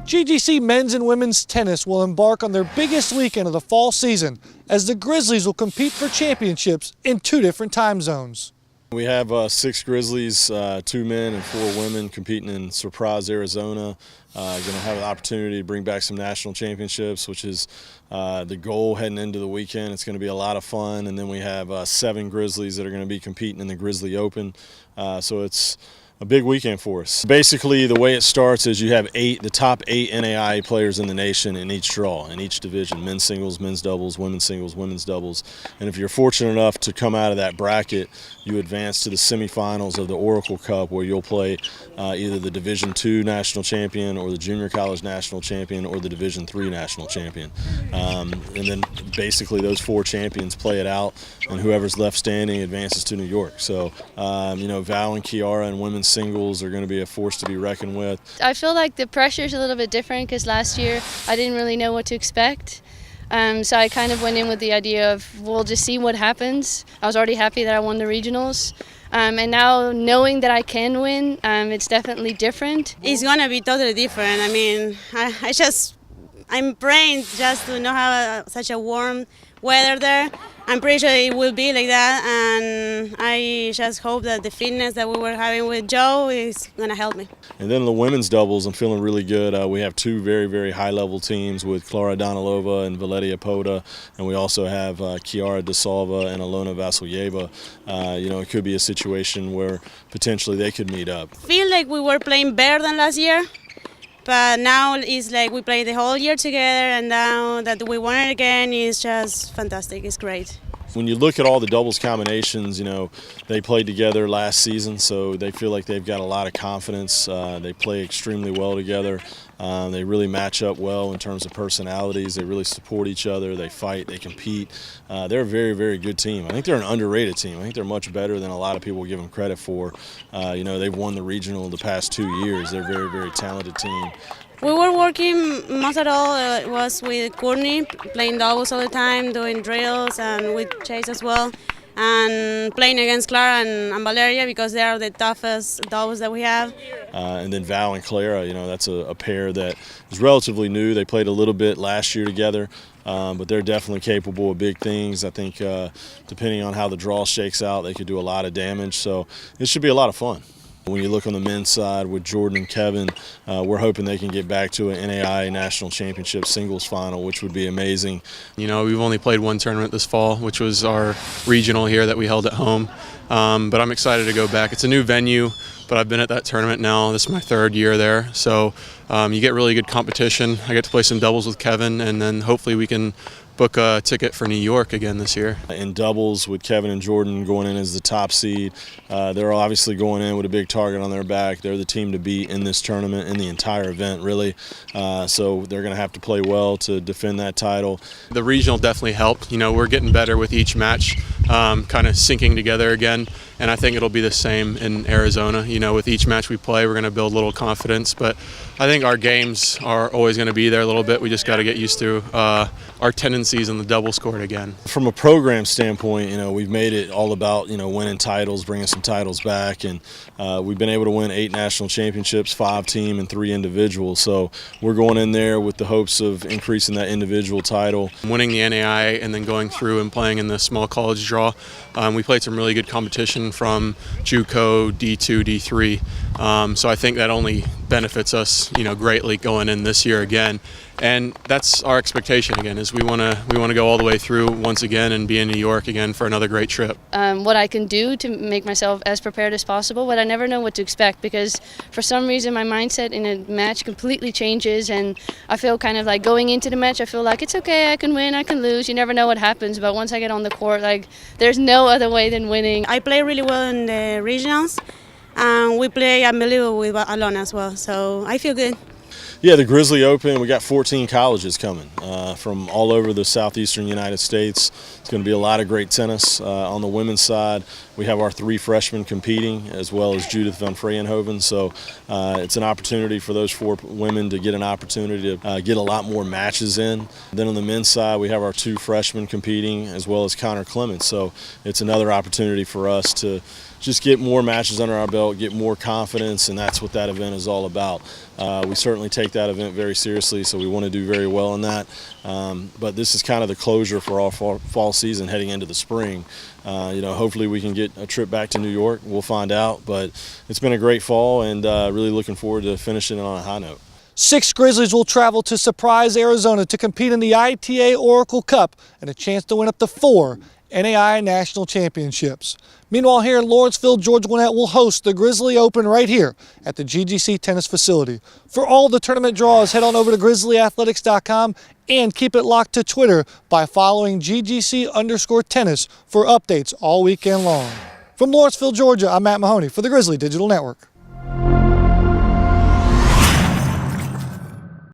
GGC men's and women's tennis will embark on their biggest weekend of the fall season as the Grizzlies will compete for championships in 2 different time zones. We have 6 Grizzlies, 2 men and 4 women competing in Surprise, Arizona. Going to have an opportunity to bring back some national championships, which is the goal heading into the weekend. It's going to be a lot of fun. And then we have 7 Grizzlies that are going to be competing in the Grizzly Open. So it's a big weekend for us. Basically, the way it starts is you have the top 8 NAIA players in the nation in each draw, in each division: men's singles, men's doubles, women's doubles. And if you're fortunate enough to come out of that bracket, you advance to the semifinals of the Oracle Cup, where you'll play either the Division II national champion or the junior college national champion or the Division III national champion. And then basically those 4 champions play it out, and whoever's left standing advances to New York. So, Val and Chiara and women's singles are going to be a force to be reckoned with. I feel like the pressure is a little bit different because last year I didn't really know what to expect. So I kind of went in with the idea of we'll just see what happens. I was already happy that I won the regionals. And now knowing that I can win, it's definitely different. It's going to be totally different. I mean, I'm praying just to not have such a warm weather there. I'm pretty sure it will be like that, and I just hope that the fitness that we were having with Joe is going to help me. And then the women's doubles, I'm feeling really good. We have 2 very, very high-level teams with Clara Donalova and Valeria Podda, and we also have Chiara Di Salvo and Alona Vasilyeva. It could be a situation where potentially they could meet up. I feel like we were playing better than last year. But now it's like we played the whole year together, and now that we won it again is just fantastic. It's great. When you look at all the doubles combinations, they played together last season, so they feel like they've got a lot of confidence. They play extremely well together. They really match up well in terms of personalities. They really support each other. They fight. They compete. They're a very, very good team. I think they're an underrated team. I think they're much better than a lot of people give them credit for. They've won the regional the past 2 years. They're a very, very talented team. We were working most of all was with Courtney, playing doubles all the time, doing drills, and with Chase as well, and playing against Clara and Valeria because they are the toughest doubles that we have. And then Val and Clara, that's a pair that is relatively new. They played a little bit last year together, but they're definitely capable of big things. I think depending on how the draw shakes out, they could do a lot of damage. So it should be a lot of fun. When you look on the men's side with Jordan and Kevin, we're hoping they can get back to an NAIA National Championship singles final, which would be amazing. We've only played 1 tournament this fall, which was our regional here that we held at home. But I'm excited to go back. It's a new venue, but I've been at that tournament now. This is my 3rd year there. So you get really good competition. I get to play some doubles with Kevin, and then hopefully we can book a ticket for New York again this year. In doubles with Kevin and Jordan going in as the top seed, they're obviously going in with a big target on their back. They're the team to beat in this tournament, in the entire event, really. So they're going to have to play well to defend that title. The regional definitely helped. We're getting better with each match, kind of syncing together again. And I think it'll be the same in Arizona. With each match we play, we're going to build a little confidence. But I think our games are always going to be there a little bit. We just got to get used to our tendencies in the doubles court again. From a program standpoint, we've made it all about, winning titles, bringing some titles back. And we've been able to win 8 national championships, 5 team and 3 individual. So we're going in there with the hopes of increasing that individual title. Winning the NAIA and then going through and playing in the small college draw. We played some really good competition from JUCO, D2, D3. So I think that only benefits us, greatly going in this year again. And that's our expectation again, is we want to go all the way through once again and be in New York again for another great trip. What I can do to make myself as prepared as possible, but I never know what to expect because for some reason my mindset in a match completely changes, and I feel kind of like going into the match, I feel like it's okay, I can win, I can lose, you never know what happens, but once I get on the court, there's no other way than winning. I play really well in the regionals, and we play unbelievable with Alona as well, so I feel good. Yeah, the Grizzly Open, we got 14 colleges coming from all over the southeastern United States. It's going to be a lot of great tennis. On the women's side, we have our 3 freshmen competing, as well as Judith van Vreyenhoven. So it's an opportunity for those 4 women to get an opportunity to get a lot more matches in. Then on the men's side, we have our 2 freshmen competing, as well as Connor Clements. So it's another opportunity for us to just get more matches under our belt, get more confidence, and that's what that event is all about. We certainly take that event very seriously, so we want to do very well in that. But this is kind of the closure for our fall season heading into the spring. Hopefully we can get a trip back to New York. We'll find out, but it's been a great fall, and really looking forward to finishing on a high note. 6 Grizzlies will travel to Surprise, Arizona to compete in the ITA Oracle Cup and a chance to win up to 4 NAI National Championships. Meanwhile, here in Lawrenceville, George Gwinnett will host the Grizzly Open right here at the GGC tennis facility. For all the tournament draws, head on over to GrizzlyAthletics.com and keep it locked to Twitter by following GGC_tennis for updates all weekend long. From Lawrenceville, Georgia, I'm Matt Mahoney for the Grizzly Digital Network.